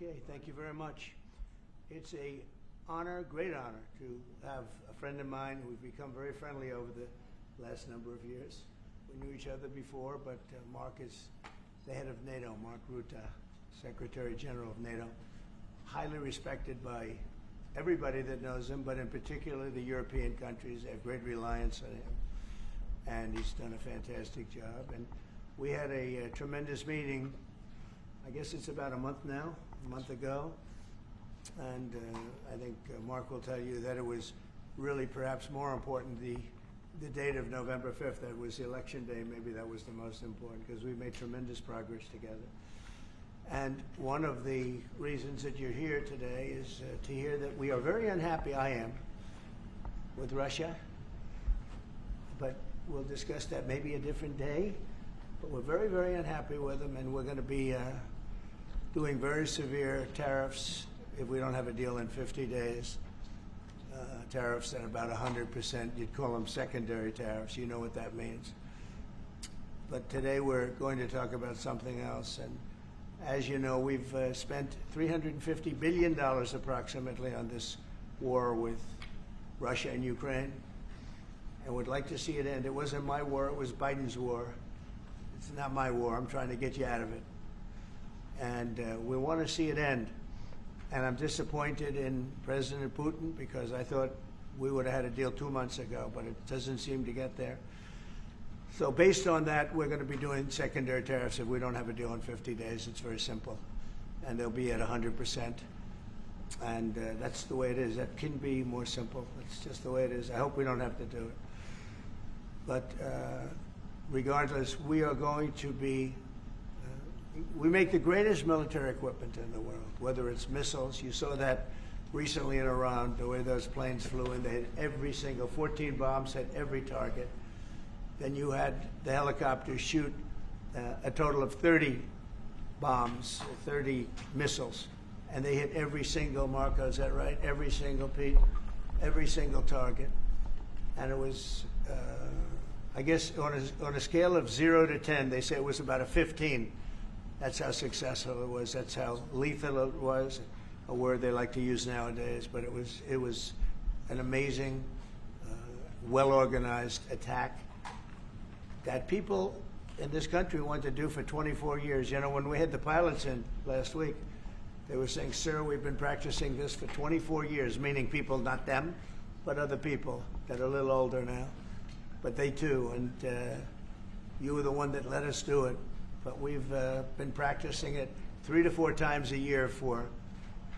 Okay, thank you very much. It's a honor, great honor, to have a friend of mine who we've become very friendly over the last number of years. We knew each other before, but Mark is the head of Nato, Mark Rutte, Secretary General of Nato. Highly respected by everybody that knows him, but in particular the European countries. They have great reliance on him, and he's done a fantastic job. And we had a tremendous meeting, I guess it's about a month ago, and I think Mark will tell you that it was really perhaps more important the date of November 5th. That was the election day. Maybe that was the most important, because we made tremendous progress together. And one of the reasons that you're here today is to hear that we are very unhappy, I am, with Russia. But we'll discuss that maybe a different day. But we're very, very unhappy with them, and we're going to be doing very severe tariffs if we don't have a deal in 50 days. Tariffs at about 100%. You'd call them secondary tariffs. You know what that means. But today we're going to talk about something else. And as you know, we've spent $350 billion approximately on this war with Russia and Ukraine, and would like to see it end. It wasn't my war, it was Biden's war. It's not my war. I'm trying to get you out of it. And we want to see it end. And I'm disappointed in President Putin, because I thought we would have had a deal 2 months ago, but it doesn't seem to get there. So based on that, we're going to be doing secondary tariffs if we don't have a deal in 50 days. It's very simple. And they'll be at 100%. And that's the way it is. That can be more simple. It's just the way it is. I hope we don't have to do it. But regardless, we are going to be, we make the greatest military equipment in the world, whether it's missiles. You saw that recently in Iran, the way those planes flew in. They hit every single, 14 bombs hit every target. Then you had the helicopters shoot a total of 30 bombs, 30 missiles, and they hit every single, Marco, is that right? Every single every single target. And it was, I guess on a scale of 0 to 10, they say it was about a 15. That's how successful it was. That's how lethal it was, a word they like to use nowadays. But it was an amazing, well-organized attack that people in this country want to do for 24 years. You know, when we had the pilots in last week, they were saying, "Sir, we've been practicing this for 24 years," meaning people, not them, but other people that are a little older now. But they too, and you were the one that let us do it. But we've been practicing it 3 to 4 times a year for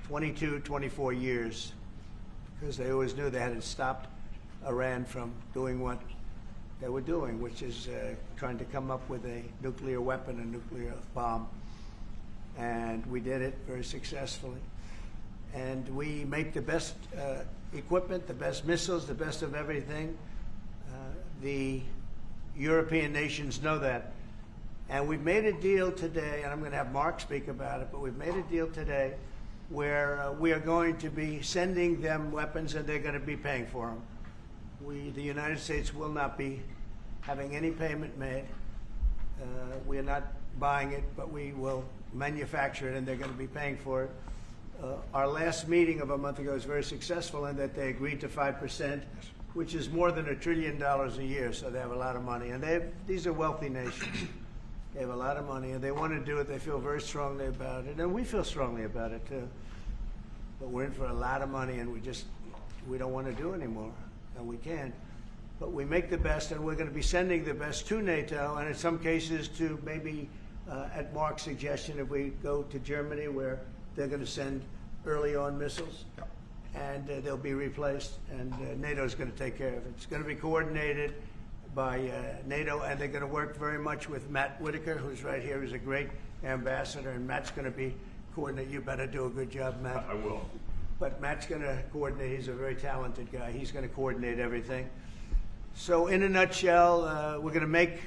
22, 24 years, because they always knew they had to stop Iran from doing what they were doing, which is trying to come up with a nuclear weapon, a nuclear bomb. And we did it very successfully. And we make the best equipment, the best missiles, the best of everything. The European nations know that. And we've made a deal today, and I'm going to have Mark speak about it, but we've made a deal today where we are going to be sending them weapons, and they're going to be paying for them. The United States will not be having any payment made. We are not buying it, but we will manufacture it, and they're going to be paying for it. Our last meeting of a month ago was very successful in that they agreed to 5%, which is more than $1 trillion a year, so they have a lot of money. And these are wealthy nations. They have a lot of money, and they want to do it. They feel very strongly about it, and we feel strongly about it, too. But we're in for a lot of money, and we don't want to do anymore. And we can, but we make the best, and we're going to be sending the best to NATO, and in some cases to maybe, at Mark's suggestion, if we go to Germany, where they're going to send early on missiles, and they'll be replaced, and NATO is going to take care of it. It's going to be coordinated by NATO, and they're going to work very much with Matt Whitaker, who's right here, who's a great ambassador, and Matt's going to be coordinated. You better do a good job, Matt. I will. But Matt's going to coordinate. He's a very talented guy. He's going to coordinate everything. So in a nutshell, we're going to make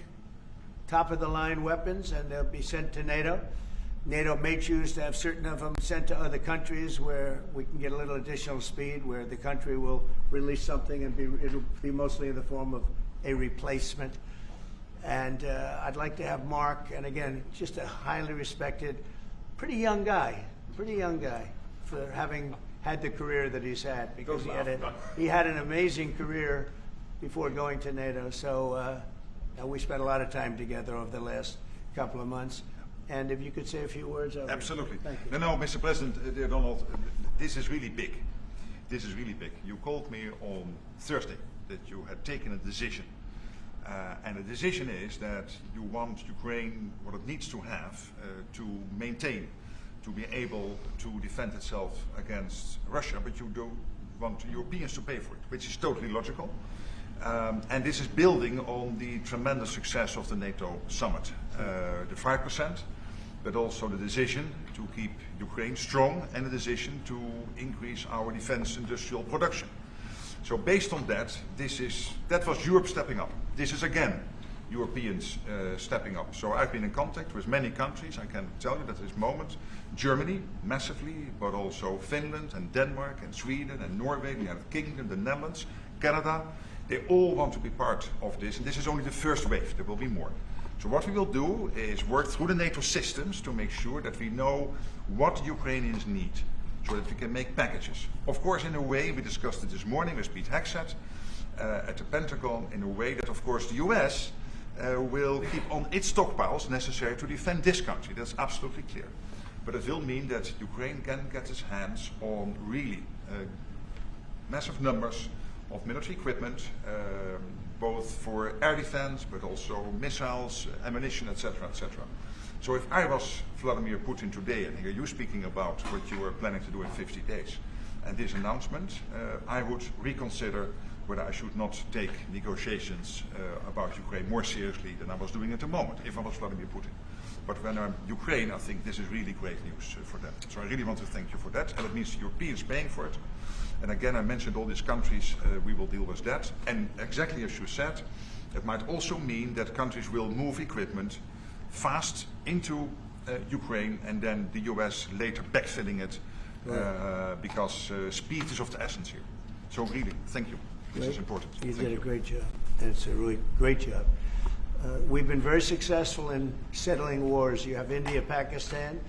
top-of-the-line weapons, and they'll be sent to NATO. NATO may choose to have certain of them sent to other countries where we can get a little additional speed, where the country will release something, and it'll be mostly in the form of a replacement. And I'd like to have Mark, and again, just a highly respected, pretty young guy, pretty young guy for having had the career that he's had, because Don't he had an amazing career before going to NATO. So we spent a lot of time together over the last couple of months. And if you could say a few words. Absolutely. Thank you. No, Mr. President, dear Donald, this is really big. This is really big. You called me on Thursday that you had taken a decision. And the decision is that you want Ukraine what it needs to have to maintain, to be able to defend itself against Russia, but you don't want the Europeans to pay for it, which is totally logical. And this is building on the tremendous success of the NATO summit. The 5%, but also the decision to keep Ukraine strong and the decision to increase our defense industrial production. So based on that, that was Europe stepping up. This is again Europeans stepping up. So I've been in contact with many countries. I can tell you that at this moment, Germany massively, but also Finland and Denmark and Sweden and Norway, the United Kingdom, the Netherlands, Canada, they all want to be part of this. And this is only the first wave. There will be more. So what we will do is work through the NATO systems to make sure that we know what Ukrainians need, so that we can make packages. Of course, in a way, we discussed it this morning with Pete Hegseth at the Pentagon, in a way that, of course, the US will keep on its stockpiles necessary to defend this country. That's absolutely clear. But it will mean that Ukraine can get its hands on really massive numbers of military equipment, both for air defense, but also missiles, ammunition, etc., etc. So if I was Vladimir Putin today and hear you speaking about what you are planning to do in 50 days, and this announcement, I would reconsider whether I should not take negotiations about Ukraine more seriously than I was doing at the moment, if I was Vladimir Putin. But when I'm Ukraine, I think this is really great news for them. So I really want to thank you for that, and it means the Europeans paying for it. And again, I mentioned all these countries, we will deal with that. And exactly as you said, it might also mean that countries will move equipment fast into Ukraine, and then the US later backfilling it, because speed is of the essence here. So really, thank you. This is important. You did a great job, and it's a really great job. We've been very successful in settling wars. You have India, Pakistan,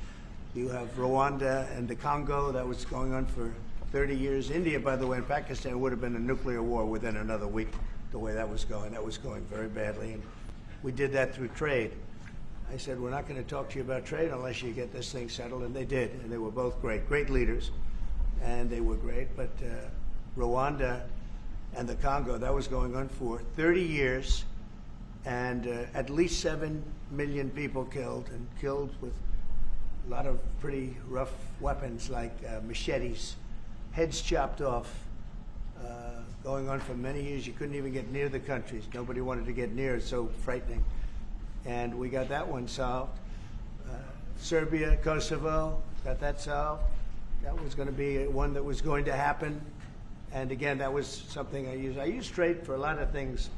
you have Rwanda and the Congo. That was going on for 30 years. India, by the way, and Pakistan would have been a nuclear war within another week, the way that was going. That was going very badly. And we did that through trade. I said, we're not going to talk to you about trade unless you get this thing settled, and they did. And they were both great leaders, and they were great. But Rwanda and the Congo, that was going on for 30 years, and at least 7 million people killed, and killed with a lot of pretty rough weapons like machetes, heads chopped off, going on for many years. You couldn't even get near the countries. Nobody wanted to get near. It's so frightening. And we got that one solved. Serbia, Kosovo, got that solved. That was going to be one that was going to happen. And again, that was something I use. I use trade for a lot of things,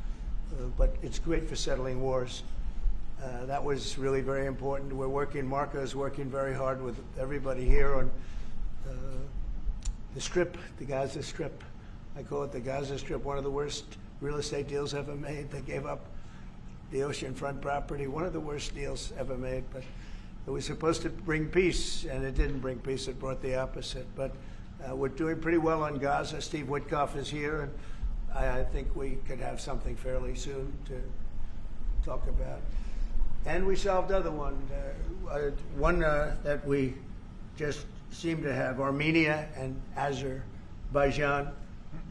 but it's great for settling wars. That was really very important. We're working, Marco's working very hard with everybody here on the Strip, the Gaza Strip. I call it the Gaza Strip, one of the worst real estate deals ever made. They gave up the oceanfront property, one of the worst deals ever made. But it was supposed to bring peace, and it didn't bring peace. It brought the opposite. But we're doing pretty well on Gaza. Steve Witkoff is here, and I think we could have something fairly soon to talk about. And we solved other one. One that we just seem to have, Armenia and Azerbaijan.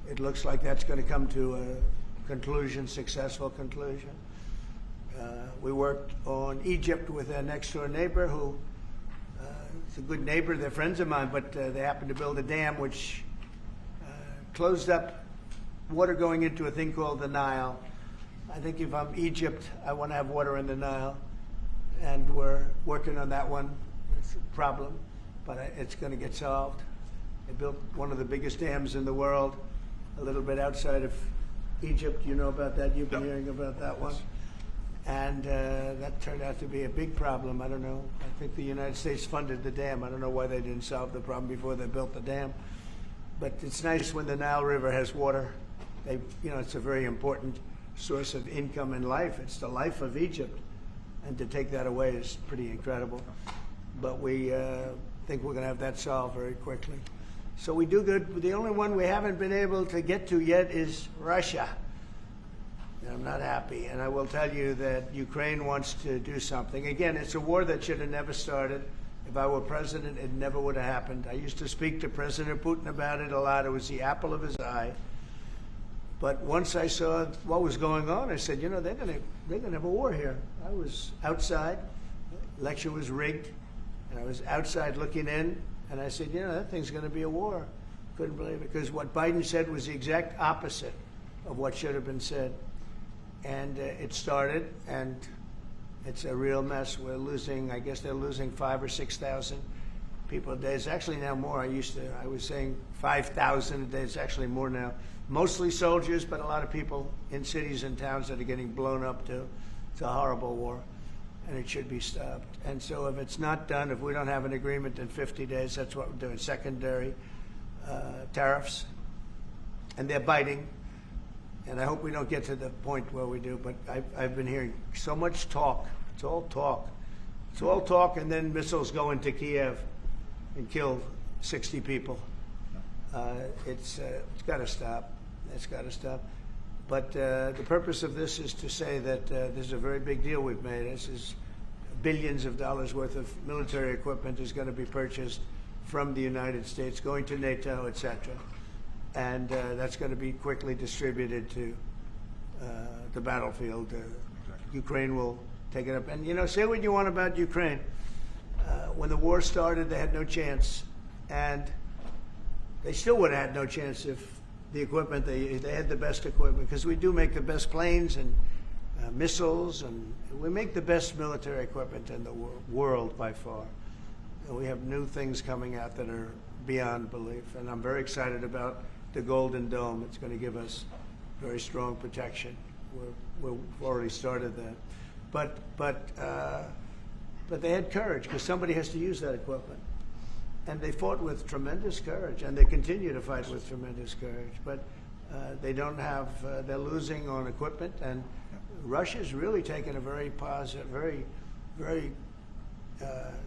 It looks like that's going to come to a conclusion, successful conclusion. We worked on Egypt with a next-door neighbor who is a good neighbor. They're friends of mine, but they happened to build a dam which closed up water going into a thing called the Nile. I think if I'm Egypt, I want to have water in the Nile, and we're working on that one. It's a problem, but it's going to get solved. They built one of the biggest dams in the world, a little bit outside of Egypt. You know about that? You've been hearing about that one. And that turned out to be a big problem. I don't know. I think the United States funded the dam. I don't know why they didn't solve the problem before they built the dam. But it's nice when the Nile River has water. It's a very important source of income and life. It's the life of Egypt. And to take that away is pretty incredible. But we think we're going to have that solved very quickly. So we do good. The only one we haven't been able to get to yet is Russia. And I'm not happy. And I will tell you that Ukraine wants to do something. Again, it's a war that should have never started. If I were president, it never would have happened. I used to speak to President Putin about it a lot. It was the apple of his eye. But once I saw what was going on, I said, you know, they're gonna have a war here. I was outside. The election was rigged. And I was outside looking in. And I said, you know, that thing's going to be a war. Couldn't believe it. Because what Biden said was the exact opposite of what should have been said. And it started, and it's a real mess. We're losing, I guess they're losing 5,000 or 6,000 people a day. It's actually now more. I was saying 5,000 a day. It's actually more now. Mostly soldiers, but a lot of people in cities and towns that are getting blown up too. It's a horrible war, and it should be stopped. And so if it's not done, if we don't have an agreement in 50 days, that's what we're doing. Secondary tariffs, and they're biting. And I hope we don't get to the point where we do, but I've been hearing so much talk. It's all talk. It's all talk, and then missiles go into Kiev and kill 60 people. It's got to stop. It's got to stop. But the purpose of this is to say that this is a very big deal we've made. This is billions of dollars worth of military equipment is going to be purchased from the United States, going to NATO, et cetera. And that's going to be quickly distributed to the battlefield. Ukraine will take it up. And, you know, say what you want about Ukraine. When the war started, they had no chance. And they still would have had no chance if the equipment, they had the best equipment. Because we do make the best planes and missiles, and we make the best military equipment in the world by far. And we have new things coming out that are beyond belief. And I'm very excited about the Golden Dome. It's going to give us very strong protection. We've already started that. But they had courage, because somebody has to use that equipment. And they fought with tremendous courage, and they continue to fight with tremendous courage. But they don't have, they're losing on equipment, and Russia's really taken a very positive, very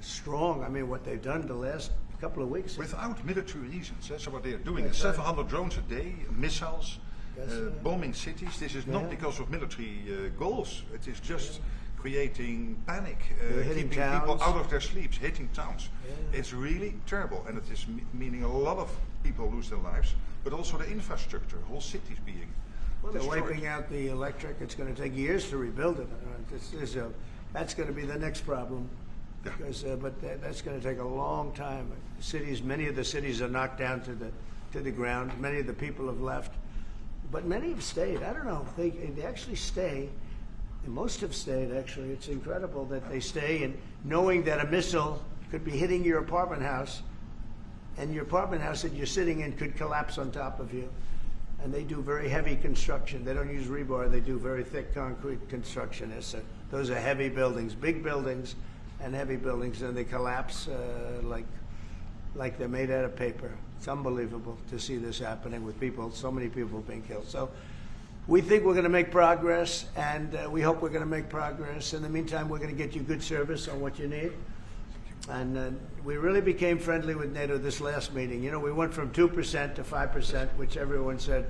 strong, I mean, what they've done the last couple of weeks. Without military reasons. That's what they are doing. 700 drones a day, missiles, bombing cities. This is not because of military goals. It is just creating panic, keeping people out of their sleeps, hitting towns. Yeah. It's really terrible, and it is meaning a lot of people lose their lives, but also the infrastructure, whole cities being destroyed. They're wiping out the electric. It's going to take years to rebuild it. That's going to be the next problem. Because, but that's going to take a long time. Cities, many of the cities are knocked down to the ground. Many of the people have left, but many have stayed. I don't know. They actually stay. And most have stayed. Actually, it's incredible that they stay, and knowing that a missile could be hitting your apartment house, and your apartment house that you're sitting in could collapse on top of you. And they do very heavy construction. They don't use rebar. They do very thick concrete construction. Those are heavy buildings, big buildings. And heavy buildings, and they collapse like they're made out of paper. It's unbelievable to see this happening with people, so many people being killed. So we think we're going to make progress, and we hope we're going to make progress. In the meantime, we're going to get you good service on what you need. And we really became friendly with NATO this last meeting. You know, we went from 2% to 5%, which everyone said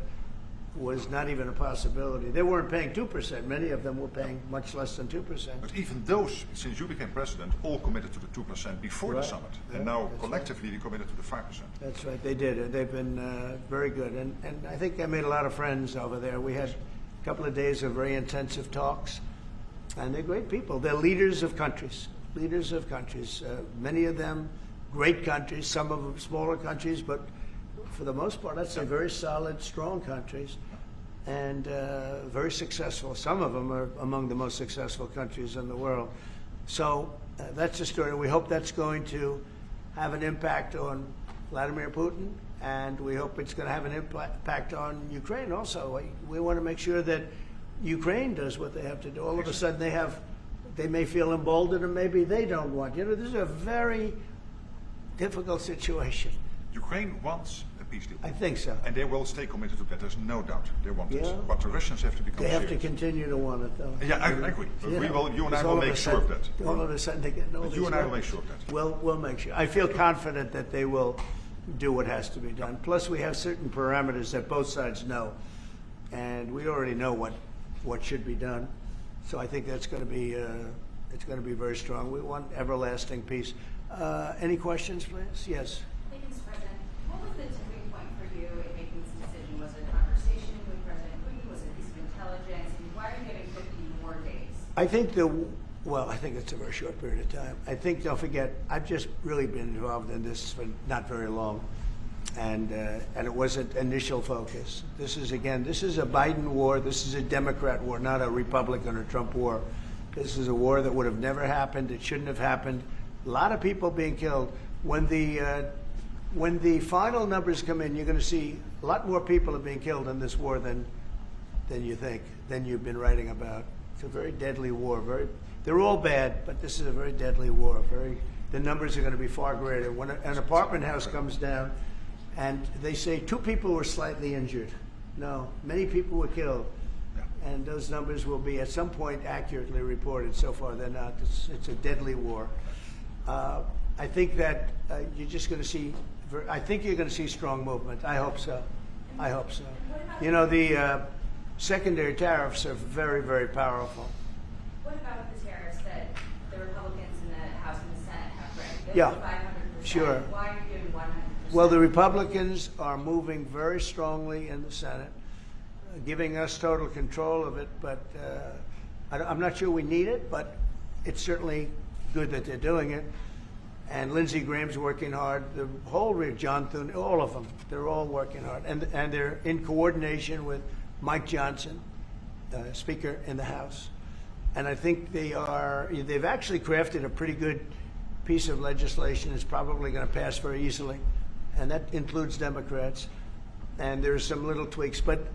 was not even a possibility. They weren't paying 2%. Many of them were paying much less than 2%. But even those, since you became president, all committed to the 2% before the summit. And now collectively we committed to the 5%. That's right. They did. They've been very good. And I think I made a lot of friends over there. We had a couple of days of very intensive talks. And they're great people. They're leaders of countries. Leaders of countries. Many of them great countries. Some of them smaller countries. But for the most part, I'd say very solid, strong countries, and very successful. Some of them are among the most successful countries in the world. So that's the story. We hope that's going to have an impact on Vladimir Putin, and we hope it's going to have an impact on Ukraine also. We want to make sure that Ukraine does what they have to do. All of a sudden they may feel emboldened, and maybe they don't want. You know, this is a very difficult situation. Ukraine wants a peace deal. I think so. And they will stay committed to that. There's no doubt they want this. Yeah. But the Russians have to become They have to serious. continue to want it, though. Yeah, I agree. But You we know, will. You and I because will all of make a sure of sudden- that. All of a sudden, they get all But these you and I will weapons. make sure of that. We'll make sure. I feel confident that they will do what has to be done. Plus, we have certain parameters that both sides know, and we already know what should be done. So I think that's going to be it's going to be very strong. We want everlasting peace. Any questions, please? Yes. Thank you, Mr. President. What was the tipping point for you in making this decision? Was it a conversation with President Putin? Was it a piece of intelligence? And why are you giving 50 more days? I think I think it's a very short period of time. I think, don't forget, I've just really been involved in this for not very long, and it wasn't initial focus. This is a Biden war. This is a Democrat war, not a Republican or Trump war. This is a war that would have never happened. It shouldn't have happened. A lot of people being killed. When the final numbers come in, you're going to see a lot more people are being killed in this war than you think, than you've been writing about. It's a very deadly war. They're all bad, but this is a very deadly war. The numbers are going to be far greater. When an apartment house comes down, and they say 2 people were slightly injured. No, many people were killed, and those numbers will be at some point accurately reported. So far, they're not. It's a deadly war. I think that you're just going to see. I think you're going to see strong movement. I hope so. I hope so. You know, the secondary tariffs are very, very powerful. What about the tariffs that the Republicans in the House and the Senate have raised? Yeah, 500%. sure. Why are you giving 100%? Well, the Republicans are moving very strongly in the Senate, giving us total control of it, but I'm not sure we need it, but it's certainly good that they're doing it. And Lindsey Graham's working hard. The whole John Thune, all of them, they're all working hard. And they're in coordination with Mike Johnson, Speaker in the House. And I think they've actually crafted a pretty good piece of legislation. It's probably going to pass very easily. And that includes Democrats. And there's some little tweaks. But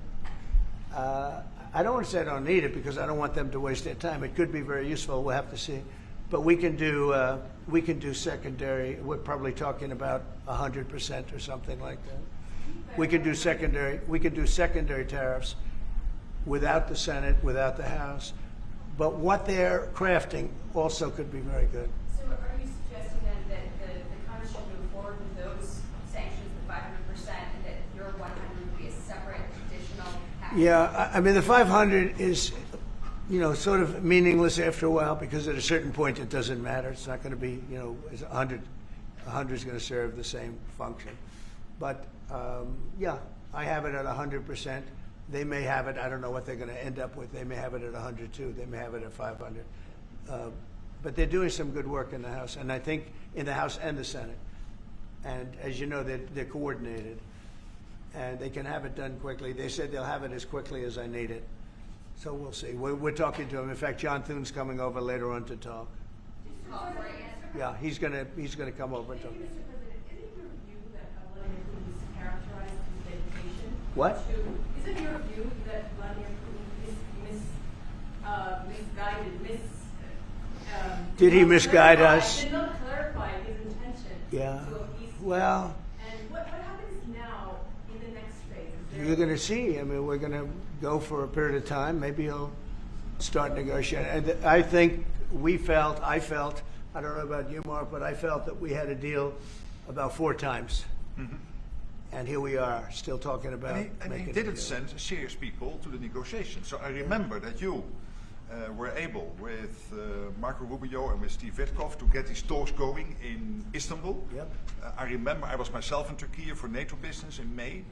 I don't want to say I don't need it because I don't want them to waste their time. It could be very useful. We'll have to see. But we can do secondary. We're probably talking about 100% or something like that. We can do secondary tariffs without the Senate, without the House. But what they're crafting also could be very good. So are you suggesting then that the Congress should move forward with those sanctions, the 500%, and that your 100 would be a separate additional package? Yeah, I mean the 500 is, sort of meaningless after a while because at a certain point it doesn't matter. It's not going to be, it's 100. 100 is going to serve the same function. But yeah, I have it at 100%. They may have it. I don't know what they're going to end up with. They may have it at 100 too. They may have it at 500. But they're doing some good work in the House, and I think in the House and the Senate. And as you know, they're coordinated, and they can have it done quickly. They said they'll have it as quickly as I need it. So we'll see. We're talking to them. In fact, John Thune's coming over later on to talk. Yeah, he's gonna come over and talk. Mr. President, is it your view that Vladimir Putin is characterized his dedication? What? Is it your view that Vladimir Putin Did he misguide us? Did not clarify his intention Yeah. to a peace deal? Well, And what happens now in the next phase? you're going to see. I mean, we're going to go for a period of time. Maybe he'll start negotiating. And I think I felt, I don't know about you, Mark, but I felt that we had a deal about 4 times. Mm-hmm. And here we are, still talking about And he making a didn't deal. send serious people to the negotiations. So I remember that you were able, with Marco Rubio and with Steve Witkoff, to get these talks going in Istanbul. Yep. I remember I was myself in Turkey for NATO business in May,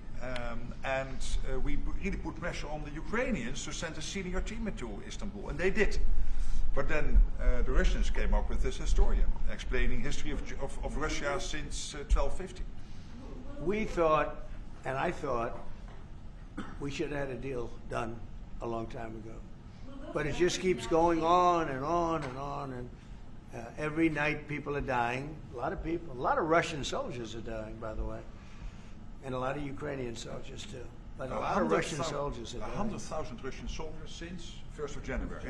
and we really put pressure on the Ukrainians to send a senior team into Istanbul, and they did. But then the Russians came up with this historian explaining history of Russia since 1250. We thought, and I thought, we should have had a deal done a long time ago. But it just keeps going on and on and on, and every night people are dying. A lot of people, a lot of Russian soldiers are dying, by the way, and a lot of Ukrainian soldiers too. But a lot of Russian soldiers are dying. 100,000 Russian soldiers since 1st of January.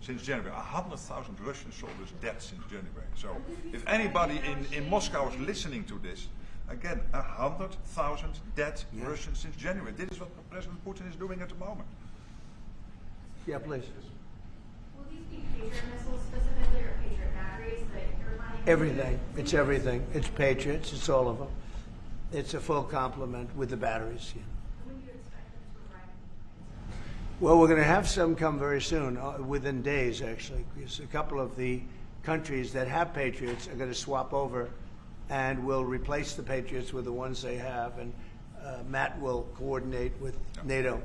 Since January, 100,000 Russian soldiers dead since January. So if anybody in Moscow is listening to this, Again, 100,000 dead Russians since January. This is what President Putin is doing at the moment. Yeah, please. Will these be Patriot missiles specifically or Patriot batteries that you're planning? Everything. It's everything. It's Patriots. It's all of them. It's a full complement with the batteries. Yeah. When do you expect them to arrive? Well, we're going to have some come very soon, within days, actually, because a couple of the countries that have Patriots are going to swap over and will replace the Patriots with the ones they have, and Matt will coordinate with NATO.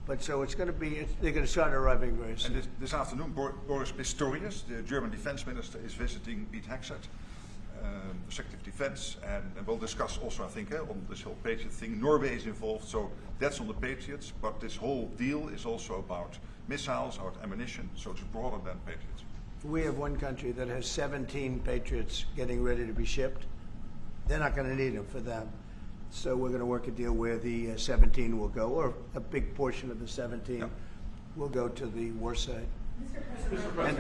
But so it's going to be, they're going to start arriving very soon. And this afternoon, Boris Pistorius, the German defense minister, is visiting Pete Hegseth, the Secretary of Defense, and we'll discuss also, I think, on this whole Patriot thing. Norway is involved, so that's on the Patriots, but this whole deal is also about missiles, about ammunition, so it's broader than Patriots. We have one country that has 17 Patriots getting ready to be shipped. They're not going to need them for them. So we're going to work a deal where the 17 will go, or a big portion of the 17 will go to the war side. Mr. President. And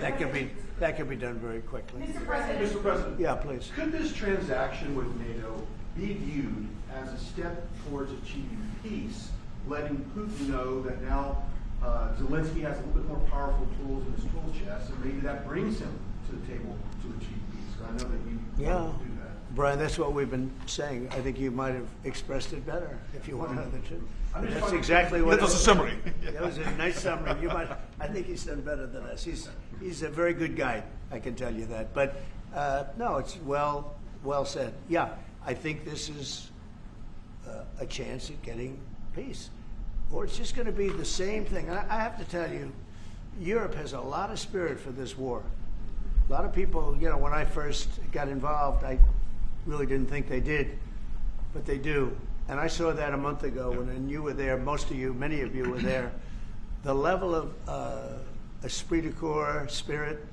that can be done very quickly. Mr. President. Mr. President. Yeah, please. Could this transaction with NATO be viewed as a step towards achieving peace, letting Putin know that now Zelensky has a little bit more powerful tools in his tool chest, and maybe that brings him to the table to achieve peace? I know that you want to do that. Brian, that's what we've been saying. I think you might have expressed it better if you want to know the truth. That's exactly what. That was a summary. That was a nice summary. I think he's done better than us. He's a very good guy. I can tell you that. But no, it's well said. Yeah, I think this is a chance at getting peace, or it's just going to be the same thing. And I have to tell you, Europe has a lot of spirit for this war. A lot of people, when I first got involved, I really didn't think they did, but they do. And I saw that a month ago when you were there, many of you were there. The level of esprit de corps, spirit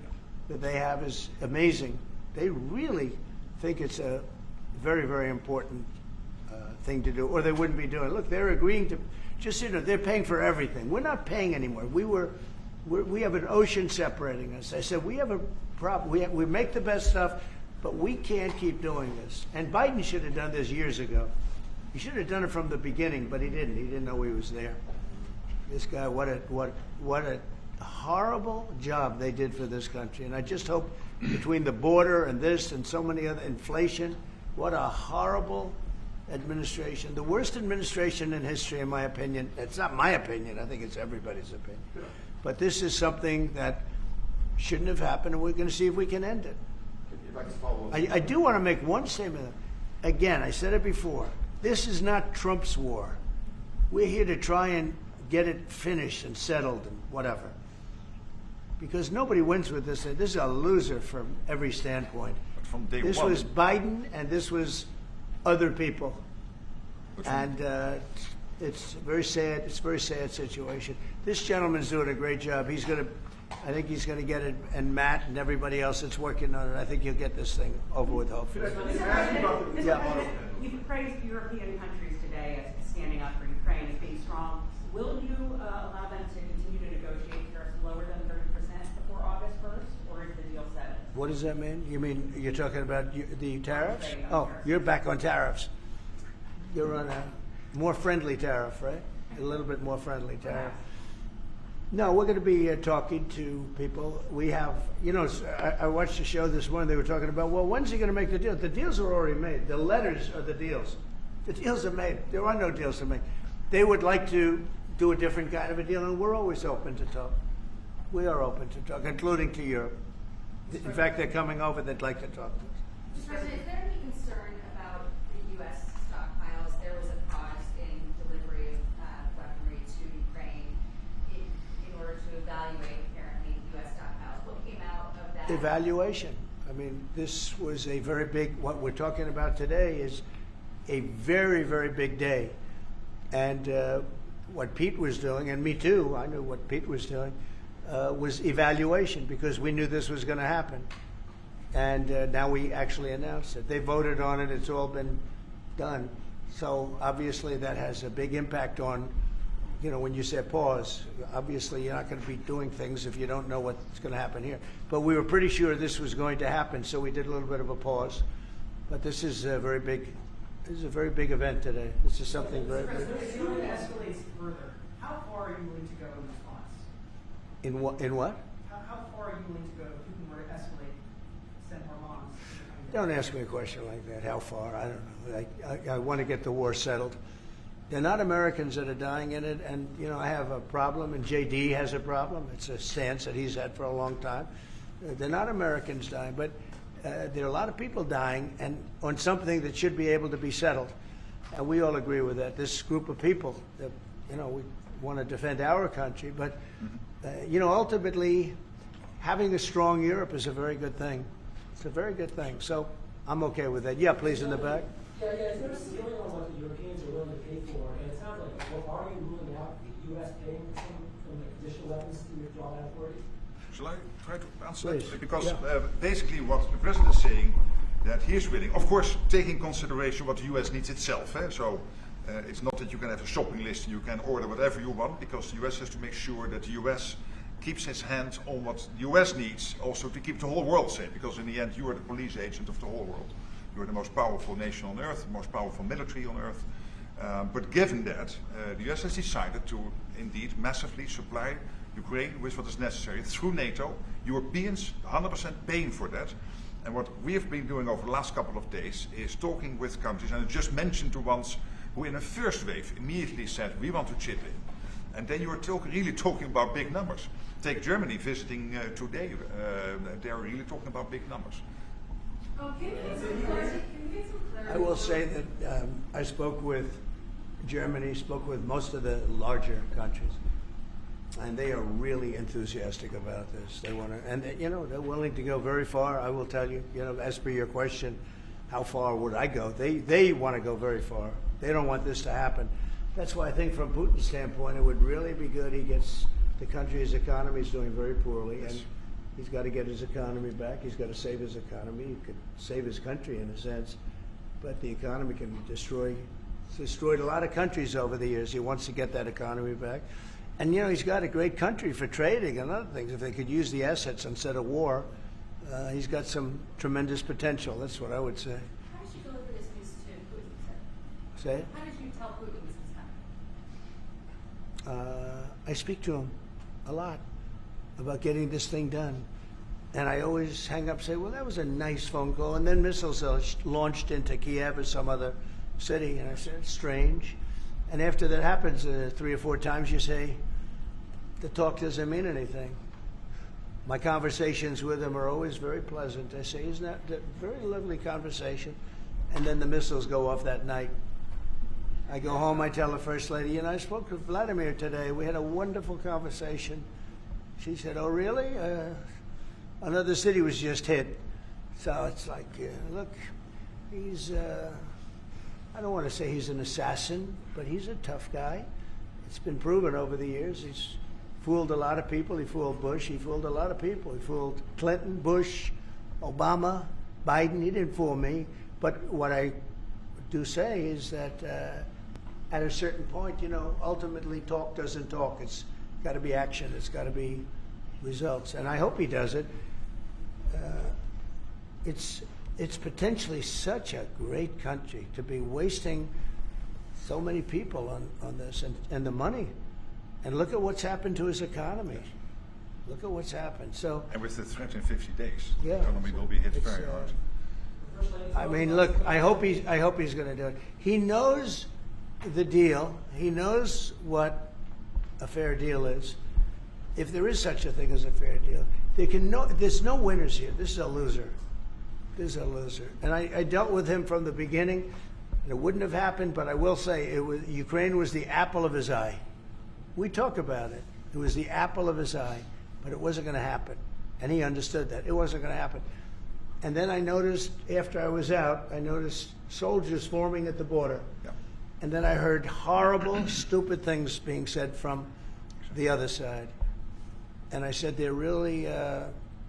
that they have is amazing. They really think it's a very, very important thing to do, or they wouldn't be doing it. Look, they're agreeing to, they're paying for everything. We're not paying anymore. We have an ocean separating us. I said, we have a problem. We make the best stuff, but we can't keep doing this. And Biden should have done this years ago. He should have done it from the beginning, but he didn't. He didn't know he was there. This guy, what a horrible job they did for this country. And I just hope between the border and this and so many other, inflation, what a horrible administration. The worst administration in history, in my opinion. It's not my opinion. I think it's everybody's opinion. But this is something that shouldn't have happened, and we're going to see if we can end it. If I could follow up. I do want to make one statement. Again, I said it before. This is not Trump's war. We're here to try and get it finished and settled and whatever. Because nobody wins with this. This is a loser from every standpoint. But from day This one, was Biden, and this was other people. And it's very sad. It's a very sad situation. This gentleman's doing a great job. I think he's going to get it, and Matt and everybody else that's working on it. I think he'll get this thing over with, hopefully. Mr. President, Yeah. You've praised European countries today as standing up for Ukraine as being strong. Will you allow them to continue to negotiate tariffs lower than 30% before August 1st, or is the deal set? What does that mean? You mean you're talking about the tariffs? Saying on Oh, tariffs. you're back on tariffs. You're on a more friendly tariff, right? A little bit more friendly tariff. No, we're going to be talking to people. We have, I watched a show this morning. They were talking about, well, when's he going to make the deal? The deals are already made. The letters are the deals. The deals are made. There are no deals to make. They would like to do a different kind of a deal, and we're always open to talk. We are open to talk, including to Europe. In fact, they're coming over. They'd like to talk to us. Mr. President, is there any concern about the U.S. stockpiles? There was a pause in delivery of weaponry to Ukraine in order to evaluate, apparently, U.S. stockpiles. What came out of that? Evaluation. I mean, this was a very big, what we're talking about today is a very, very big day. And what Pete was doing, and me too, I knew what Pete was doing, was evaluation, because we knew this was going to happen. And now we actually announced it. They voted on it. It's all been done. So obviously that has a big impact on, when you say pause, obviously you're not going to be doing things if you don't know what's going to happen here. But we were pretty sure this was going to happen, so we did a little bit of a pause. But this is very big This is a very big event today. This is something very big. If it escalates further, how far are you willing to go in response? In what? In what? How far are you willing to go if Putin were to escalate, send more bombs? Don't ask me a question like that. How far? I don't know. I want to get the war settled. They're not Americans that are dying in it, and I have a problem, and JD has a problem. It's a stance that he's had for a long time. They're not Americans dying, but there are a lot of people dying, and on something that should be able to be settled, and we all agree with that. This group of people, that, we want to defend our country, but ultimately, having a strong Europe is a very good thing. It's a very good thing. So I'm okay with that. Yeah, please, in the back. Yeah, is there a ceiling on what the Europeans are willing to pay for? And it sounds like, are you ruling out the U.S. paying from the additional weapons to withdraw that authority? Shall I try to answer Please. that? Because Yeah. basically what the president is saying, that he is willing, of course, taking consideration what the U.S. needs itself. So it's not that you can have a shopping list and you can order whatever you want, because the U.S. has to make sure that the U.S. keeps its hand on what the U.S. needs, also to keep the whole world safe, because in the end you are the police agent of the whole world. You are the most powerful nation on earth, the most powerful military on earth. But given that, the U.S. has decided to indeed massively supply Ukraine with what is necessary through Nato. Europeans 100% paying for that. And what we have been doing over the last couple of days is talking with countries, and I just mentioned the ones who in the first wave immediately said, we want to chip in. And then you are really talking about big numbers. Take Germany visiting today. They are really talking about big numbers. Can you get some clarity? I will say that I spoke with Germany, spoke with most of the larger countries, and they are really enthusiastic about this. They want to, and they're willing to go very far. I will tell you, as per your question, how far would I go? They want to go very far. They don't want this to happen. That's why I think from Putin's standpoint, it would really be good. He gets the country, his economy is doing very poorly, and he's got to get his economy back. He's got to save his economy. He could save his country in a sense, but the economy can be destroyed. He's destroyed a lot of countries over the years. He wants to get that economy back. And, he's got a great country for trading and other things. If they could use the assets instead of war, he's got some tremendous potential. That's what I would say. How did you deliver this news to Putin, sir? Say? How did you tell Putin this was coming? I speak to him a lot about getting this thing done. And I always hang up and say, well, that was a nice phone call. And then missiles are launched into Kiev or some other city. And I said, it's strange. And after that happens 3 or 4 times, you say, the talk doesn't mean anything. My conversations with him are always very pleasant. I say, isn't that a very lovely conversation? And then the missiles go off that night. I go home, I tell the First Lady, I spoke with Vladimir today. We had a wonderful conversation. She said, oh, really? Another city was just hit. So it's like, look, he's, I don't want to say he's an assassin, but he's a tough guy. It's been proven over the years. He's fooled a lot of people. He fooled Bush. He fooled a lot of people. He fooled Clinton, Bush, Obama, Biden. He didn't fool me. But what I do say is that at a certain point, ultimately talk doesn't talk. It's got to be action. It's got to be results. And I hope he does it. It's potentially such a great country to be wasting so many people on this and the money. And look at what's happened to his economy. Look at what's happened. So, And with the threat in 50 days, Yeah, the economy will be hit it's, very hard. I mean, look, I hope he's going to do it. He knows the deal. He knows what a fair deal is. If there is such a thing as a fair deal, there's no winners here. This is a loser. This is a loser. And I dealt with him from the beginning. It wouldn't have happened, but I will say Ukraine was the apple of his eye. We talk about it. It was the apple of his eye, but it wasn't going to happen. And he understood that. It wasn't going to happen. And then I noticed, after I was out, I noticed soldiers forming at the border. Yeah. And then I heard horrible, stupid things being said from the other side. And I said, they're really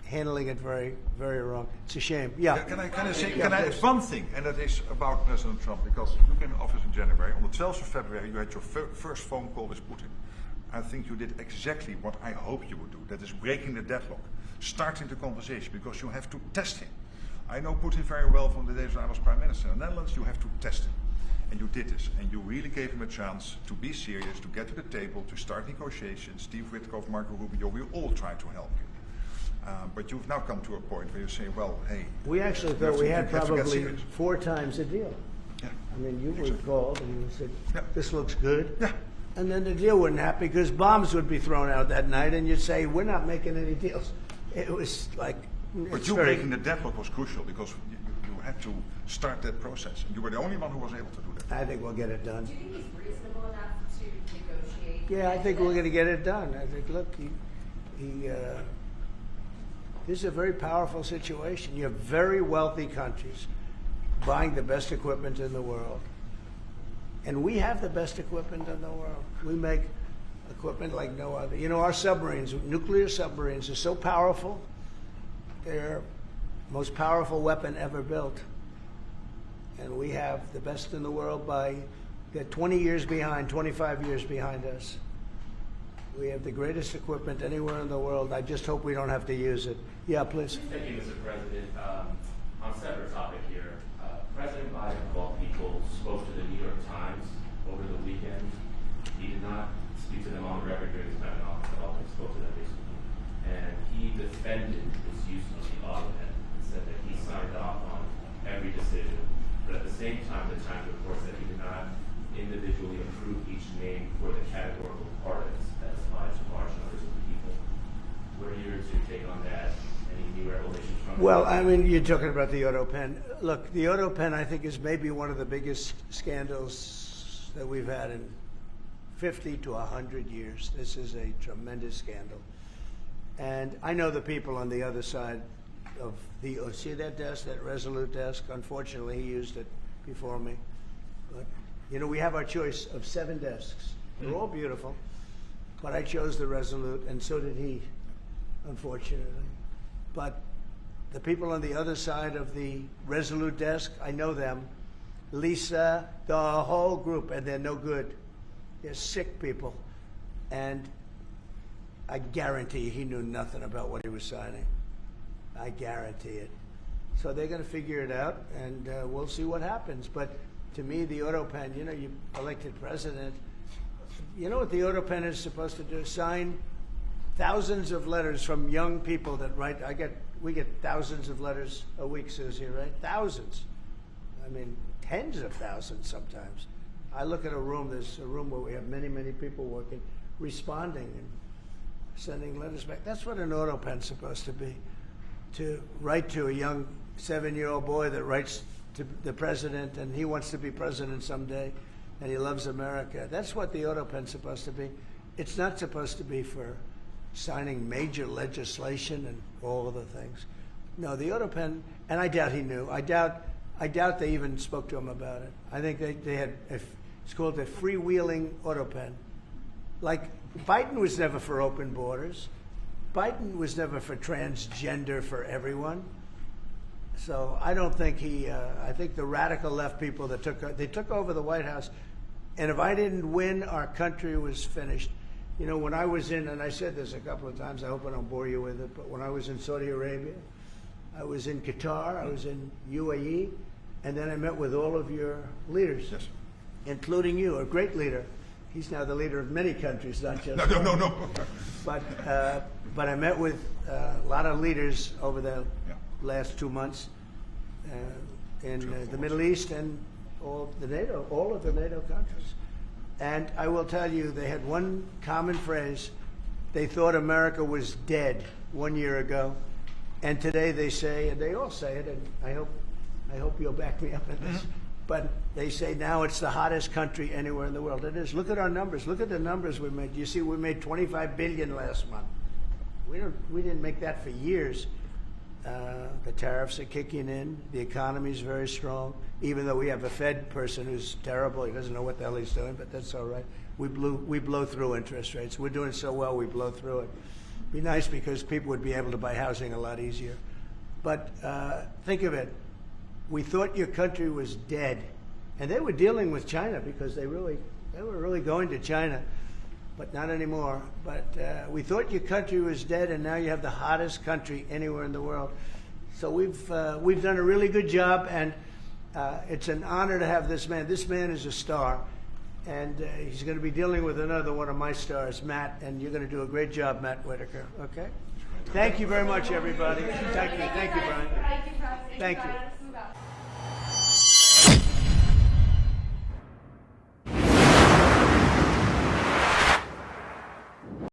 handling it very, very wrong. It's a shame. Yeah. Can I say Yeah, please. one thing, and that is about President Trump, because you came in office in January. On the 12th of February, you had your first phone call with Putin. I think you did exactly what I hoped you would do. That is breaking the deadlock, starting the conversation, because you have to test him. I know Putin very well from the days when I was Prime Minister in the Netherlands. You have to test him. And you did this, and you really gave him a chance to be serious, to get to the table, to start negotiations. Steve Witkoff, Marco Rubio, we all try to help you. But you've now come to a point where you say, well, hey. We actually thought we had probably 4 times a deal. Yeah. I mean, you were called and you said, Yeah. this looks good. Yeah. And then the deal wouldn't happen because bombs would be thrown out that night and you'd say, we're not making any deals. It was like, But you breaking the deadlock was crucial because you had to start that process. And you were the only one who was able to do that. I think we'll get it done. Do you think he's reasonable enough to negotiate? Yeah, I think we're going to get it done. I think, look, this is a very powerful situation. You have very wealthy countries buying the best equipment in the world. And we have the best equipment in the world. We make equipment like no other. You know, our submarines, nuclear submarines, are so powerful. They're the most powerful weapon ever built. And we have the best in the world they're 20 years behind, 25 years behind us. We have the greatest equipment anywhere in the world. I just hope we don't have to use it. Yeah, please. Thank you, Mr. President. On a separate topic here, President Biden, of all people, spoke to the New York Times over the weekend. He did not speak to them on the record during his time in office at all. He spoke to them recently. And he defended his use of the ultimatum and said that he signed off on every decision. But at the same time, the Times reports that he did not individually approve each name for the categorical pardons that applies to large numbers of people. What are your take on that? Any new revelations from Well, I mean, you're talking about the auto pen. Look, the auto pen, I think, is maybe one of the biggest scandals that we've had in 50 to 100 years. This is a tremendous scandal. And I know the people on the other side of see that desk, that Resolute desk? Unfortunately, he used it before me. But, you know, we have our choice of 7 desks. They're all beautiful. But I chose the Resolute, and so did he, unfortunately. But the people on the other side of the Resolute desk, I know them. Lisa, the whole group, and they're no good. They're sick people. And I guarantee he knew nothing about what he was signing. I guarantee it. So they're going to figure it out, and we'll see what happens. But to me, the auto pen, you know, you elected president. You know what the auto pen is supposed to do? Sign thousands of letters from young people that write. We get thousands of letters a week, Susie, right? Thousands. I mean, tens of thousands sometimes. I look at a room, there's a room where we have many, many people working, responding and sending letters back. That's what an auto pen's supposed to be. To write to a young 7-year-old boy that writes to the president and he wants to be president someday and he loves America. That's what the auto pen's supposed to be. It's not supposed to be for signing major legislation and all of the things. No, the auto pen, and I doubt he knew. I doubt they even spoke to him about it. I think they had, it's called a freewheeling auto pen. Like, Biden was never for open borders. Biden was never for transgender for everyone. So I don't think I think the radical left people that took over the White House, and if I didn't win, our country was finished. You know, when I was in, and I said this a couple of times, I hope I don't bore you with it, but when I was in Saudi Arabia, I was in Qatar, I was in UAE, and then I met with all of your leaders, Yes. including you, a great leader. He's now the leader of many countries, not just No. But I met with a lot of leaders over the last 2 months in the Middle East and all of the NATO countries. And I will tell you, they had one common phrase. They thought America was dead 1 year ago. And today they say, and they all say it, and I hope you'll back me up in this, but they say now it's the hottest country anywhere in the world. It is. Look at our numbers. Look at the numbers we made. You see, we made $25 billion last month. We didn't make that for years. The tariffs are kicking in. The economy is very strong, even though we have a Fed person who's terrible. He doesn't know what the hell he's doing, but that's all right. We blow through interest rates. We're doing so well, we blow through it. Be nice because people would be able to buy housing a lot easier. But think of it. We thought your country was dead. And they were dealing with China because they were really going to China, but not anymore. But we thought your country was dead, and now you have the hottest country anywhere in the world. So we've done a really good job, and it's an honor to have this man. This man is a star, and he's going to be dealing with another one of my stars, Matt, and you're going to do a great job, Matt Whitaker. Okay? Thank you very much, everybody. Thank you, Brian. Thank you, President. Thank you.